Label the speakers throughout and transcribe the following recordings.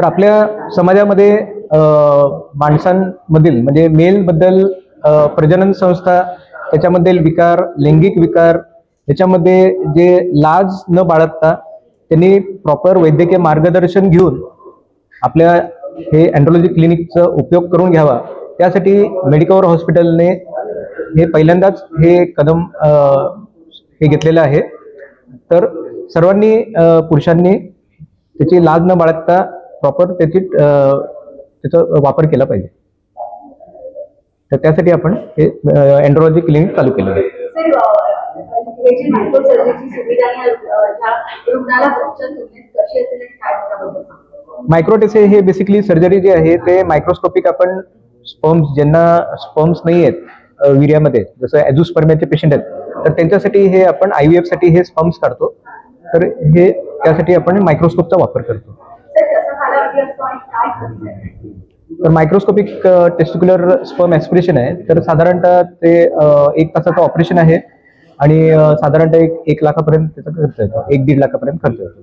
Speaker 1: तर आपल्या समाजामध्ये माणसांमधील म्हणजे मेलबद्दल प्रजनन संस्था, त्याच्यामधील विकार, लैंगिक विकार, याच्यामध्ये जे लाज न बाळगता त्यांनी प्रॉपर वैद्यकीय मार्गदर्शन घेऊन आपल्या हे अँड्रोलॉजी क्लिनिकचा उपयोग करून घ्यावा, त्यासाठी मेडिकवर हॉस्पिटलने हे पहिल्यांदाच हे कदम हे घेतलेलं आहे. तर सर्वांनी पुरुषांनी त्याची लाज न बाळगता प्रॉपर त्याचा वापर केला पाहिजे. तर त्यासाठी आपण हे अँड्रोलॉजी क्लिनिक चालू केलं आहे. मायक्रोटेसे हे बेसिकली सर्जरी जी आहे ते मायक्रोस्कोपिक, आपण स्पर्म्स ज्यांना स्पर्म्स नाही आहेत वीर्यामध्ये, जसं ॲझोस्पर्मियाचे पेशंट आहेत, तर त्यांच्यासाठी हे आपण IVF साठी हे स्पर्म्स काढतो. तर हे त्यासाठी आपण मायक्रोस्कोपचा वापर करतो. तर मायक्रोस्कोपिक टेस्टिक्युलर स्पर्म ॲस्पिरेशन आहे, तर साधारणतः ते 1 तासाचं ऑपरेशन आहे आणि साधारणतः 1 लाखापर्यंत त्याचा खर्च येतो, 1-1.5 लाखापर्यंत खर्च येतो.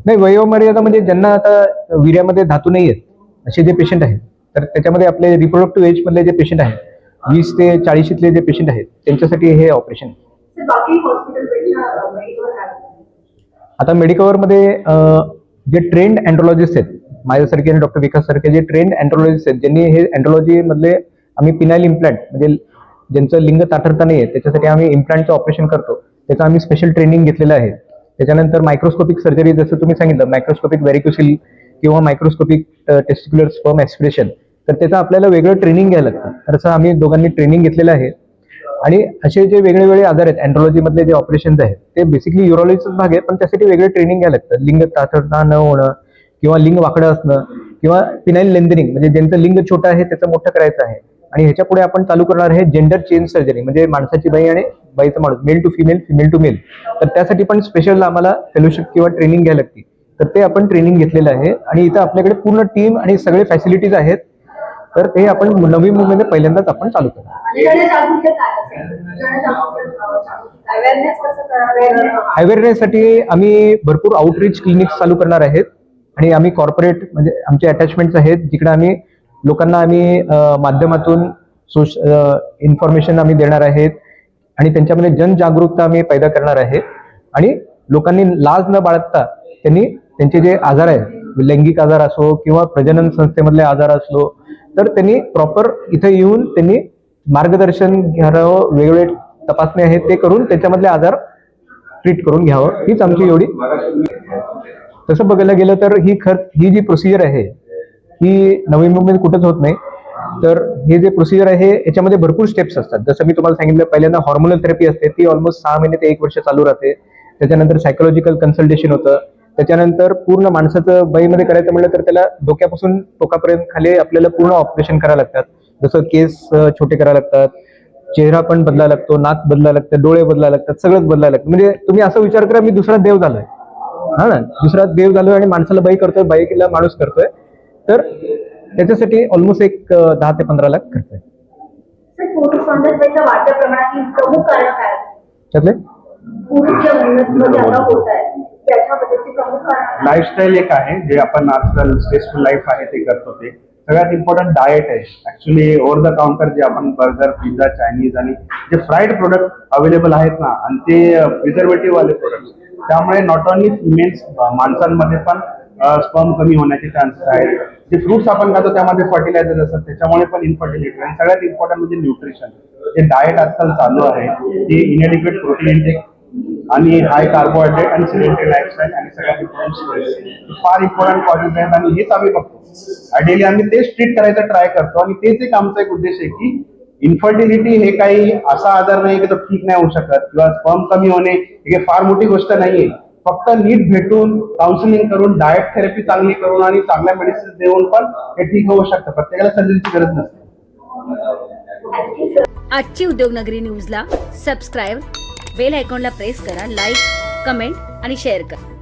Speaker 1: नाही, वयोमर्यादा म्हणजे ज्यांना आता वीर्यामध्ये धातू नाही आहेत असे जे पेशंट आहेत, तर त्याच्यामध्ये आपले रिप्रोडक्टिव्ह एज मधले जे पेशंट आहेत, 20 ते 40शीतले जे पेशंट आहेत, त्यांच्यासाठी हे ऑपरेशन. आता मेडिकवरमध्ये जे ट्रेंड अँड्रोलॉजिस्ट आहेत, माझ्यासारखे आणि डॉक्टर विकास सारखे जे ट्रेंड अँड्रोलॉजिस्ट आहेत, ज्यांनी हे अँड्रोलॉजी मधले आम्ही पिनाइल इम्प्लांट, म्हणजे ज्यांचं लिंग ताठरता नाही आहे त्याच्यासाठी आम्ही इम्प्लांटचं ऑपरेशन करतो, त्याचं आम्ही स्पेशल ट्रेनिंग घेतलेलं आहे. त्याच्यानंतर मायक्रोस्कोपिक सर्जरी, जसं तुम्ही सांगितलं मायक्रोस्कोपिक व्हेरिकोसिल किंवा मायक्रोस्कोपिक टेस्टिक्युलर स्पर्म ॲस्पिरेशन, तर त्याचं आपल्याला वेगळं ट्रेनिंग घ्यायला लागतं. तर असं आम्ही दोघांनी ट्रेनिंग घेतलेलं आहे. आणि असे जे वेगवेगळे आजार आहेत अँड्रोलॉजी मधले जे ऑपरेशन्स आहेत ते बेसिकली युरोलॉजीचाच भाग आहे, पण त्यासाठी वेगळे ट्रेनिंग घ्यायला लागतं. लिंग ताठरता न होणं किंवा लिंग वाकडं असणं किंवा पिनाइल लेंथनिंग, म्हणजे ज्यांचं लिंग छोटं आहे त्याचं मोठं करायचं आहे. आणि ह्याच्या पुढे आपण चालू करणार आहे जेंडर चेंज सर्जरी, म्हणजे माणसाची बाई आणि बाईचा माणूस, male to female, female to male. तर त्यासाठी पण स्पेशल आम्हाला फेलोशिप किंवा ट्रेनिंग घ्यायला लागते. तर ते आपण ट्रेनिंग घेतलेलं आहे आणि इथं आपल्याकडे पूर्ण टीम आणि सगळे फॅसिलिटीज आहेत. तर ते आपण नवी मुंबईमध्ये पहिल्यांदाच आपण चालू करणार. अवेअरनेससाठी आम्ही भरपूर आउटरीच क्लिनिक चालू करणार आहेत आणि आम्ही कॉर्पोरेट म्हणजे आमचे अटॅचमेंट्स आहेत, जिकडे आम्ही लोकांना आम्ही माध्यमातून इन्फॉर्मेशन आम्ही देणार आहेत आणि त्यांच्यामध्ये जनजागरूकता आम्ही पैदा करणार आहे. आणि लोकांनी लाज न बाळगता त्यांनी त्यांचे जे आजार आहेत, लैंगिक आजार असो किंवा प्रजनन संस्थेमधले आजार असलो, तर त्यांनी प्रॉपर इथे येऊन त्यांनी मार्गदर्शन घ्यावं, वेगवेगळे तपासणी आहेत ते करून त्याच्यामधले आजार ट्रीट करून घ्यावं, हीच आमची एवढी. तसं बघायला गेलं तर ही जी प्रोसिजर आहे ही नवी मुंबईत कुठंच होत नाही. तर हे जे प्रोसिजर आहे याच्यामध्ये भरपूर स्टेप्स असतात. जसं मी तुम्हाला सांगितलं, पहिल्यांदा हॉर्मोनल थेरपी असते, ती ऑलमोस्ट 6 महिने ते 1 वर्ष चालू राहते. त्याच्यानंतर सायकोलॉजिकल कन्सल्टेशन होतं. त्याच्यानंतर पूर्ण माणसाचं बाईमध्ये करायचं म्हटलं तर त्याला डोक्यापासून टोकापर्यंत खाली आपल्याला पूर्ण ऑपरेशन करायला लागतात. जसं केस छोटे करायला लागतात, चेहरा पण बदलायला लागतो, नाक बदलायला लागतं, डोळे बदलायला लागतात, सगळंच बदलायला लागतं. म्हणजे तुम्ही असं विचार करा मी दुसरा देव झालोय, हा ना, दुसरा देव झालोय आणि माणसाला बाई करतोय, बाईला माणूस करतोय. तर त्याच्यासाठी ऑलमोस्ट एक 10 ते 15 लाख खर्च आहे. त्यातले
Speaker 2: लाईफस्टाईल एक आहे जे आपण आजकाल स्ट्रेसफुल लाईफ आहे ते करतो. ते सगळ्यात इम्पॉर्टंट डाएट आहे. ऍक्च्युली ओव्हर द काउंटर जे आपण बर्गर, पिझ्झा, चायनीज आणि जे फ्राईड प्रोडक्ट अवेलेबल आहेत ना, आणि ते प्रिझर्वेटिव्ह वाले प्रोडक्ट, त्यामुळे नॉट ओनली फिमेल्स, माणसांमध्ये पण स्पर्म कमी होण्याचे चान्सेस आहेत. जे फ्रुट्स आपण खातो त्यामध्ये फर्टिलायझर असतात, त्याच्यामुळे पण इन्फर्टिलिटी. आणि सगळ्यात इम्पॉर्टंट म्हणजे न्यूट्रिशन. जे डाएट आजकाल चालू आहे ते इनएडिक्वेट प्रोटीन इंटेक आणि हाय कार्बोहायड्रेट आणि सिडेंटरी लाईफस्टाईल आणि सगळ्यात इम्पॉर्टंट फार इम्पॉर्टंट कॉजेस आहेत. आणि हेच आम्ही बघतो आयडियली, आम्ही तेच ट्रीट करायचा ट्राय करतो. आणि तेच एक आमचा एक उद्देश आहे की इन्फर्टिलिटी हे काही असा आजार नाही की तो ठीक नाही होऊ शकत, किंवा स्पर्म कमी होणे ही फार मोठी गोष्ट नाहीये. फक्त नीट भेटून, काउन्सिलिंग करून, डाएट थेरपी चांगली करून आणि चांगल्या मेडिसिन देऊन पण हे ठीक होऊ शकतं. प्रत्येकाला सर्जरीची गरज नसते.
Speaker 3: आजची उद्योगनगरी न्यूजला सबस्क्राईब, बेल आयकॉनला प्रेस करा, लाईक, कमेंट आणि शेअर करा.